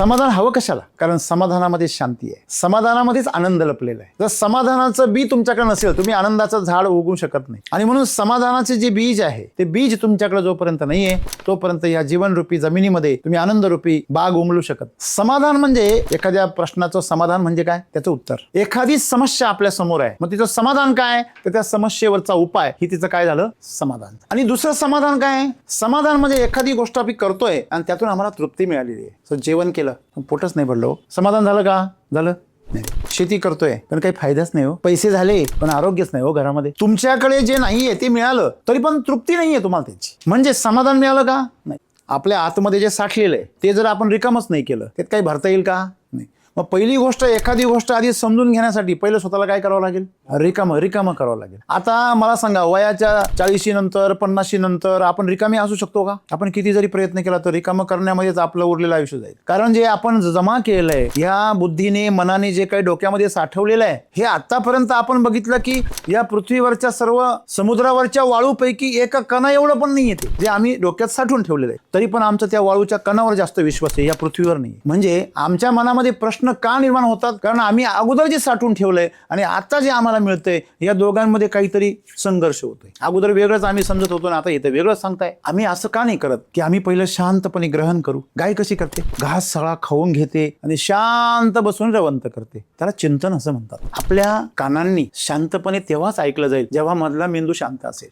समाधान हवं कशाला? कारण समाधानामध्ये शांती आहे, समाधानामध्येच आनंद लपलेला आहे. जर समाधानाचं बी तुमच्याकडे नसेल, तुम्ही आनंदाचं झाड उगवू शकत नाही. आणि म्हणून समाधानाचे जे बीज आहे ते बीज तुमच्याकडे जोपर्यंत नाहीये तोपर्यंत या जीवनरूपी जमिनीमध्ये तुम्ही आनंदरूपी बाग उमलू शकत. समाधान म्हणजे एखाद्या प्रश्नाचं समाधान म्हणजे काय? त्याचं उत्तर. एखादी समस्या आपल्या समोर आहे, मग तिचं समाधान काय? तर त्या समस्येवरचा उपाय ही तिचं काय झालं? समाधान. आणि दुसरं समाधान काय? समाधान म्हणजे एखादी गोष्ट आम्ही करतोय आणि त्यातून आम्हाला तृप्ती मिळालेली आहे. जेवण केलं पण पोटच नाही भरलं, समाधान झालं का? झालं नाही. शेती करतोय पण काही फायदाच नाही हो, पैसे झाले पण आरोग्यच नाही हो घरामध्ये. तुमच्याकडे जे नाहीये ते मिळालं तरी पण तृप्ती नाहीये तुम्हाला त्याची, म्हणजे समाधान मिळालं का? नाही. आपल्या आतमध्ये जे साठलेलं आहे ते जर आपण रिकामच नाही केलं त्यात काही भरता येईल का? नाही. मग पहिली गोष्ट, एखादी गोष्ट आधी समजून घेण्यासाठी पहिलं स्वतःला काय करावं लागेल? रिकामं करावं लागेल. आता मला सांगा, वयाच्या 40 नंतर 50 नंतर आपण रिकामे असू शकतो का? आपण किती जरी प्रयत्न केला तर रिकामं करण्यामध्येच आपलं उरलेलं आयुष्य जाईल. कारण जे आपण जमा केलंय या बुद्धीने मनाने जे काही डोक्यामध्ये साठवलेलं आहे हे आतापर्यंत आपण बघितलं की या पृथ्वीवरच्या सर्व समुद्रावरच्या वाळूपैकी एका कणा एवढं पण नाही येते जे आम्ही डोक्यात साठवून ठेवलेलं आहे. तरी पण आमचं त्या वाळूच्या कणावर जास्त विश्वास आहे, या पृथ्वीवर नाही. म्हणजे आमच्या मनामध्ये प्रश्न का निर्माण होतात? कारण आम्ही अगोदर जे साठवून ठेवलंय आणि आता जे आम्हाला मिळतंय या दोघांमध्ये काहीतरी संघर्ष होतोय. अगोदर वेगळंच आम्ही समजत होतो ना आता इथं वेगळंच सांगताय. आम्ही असं का नाही करत की आम्ही पहिलं शांतपणे ग्रहण करू? गाय कशी करते? घास सगळा खाऊन घेते आणि शांत बसून रवंत करते, त्याला चिंतन असं म्हणतात. आपल्या कानांनी शांतपणे तेव्हाच ऐकलं जाईल जेव्हा मधला मेंदू शांत असेल.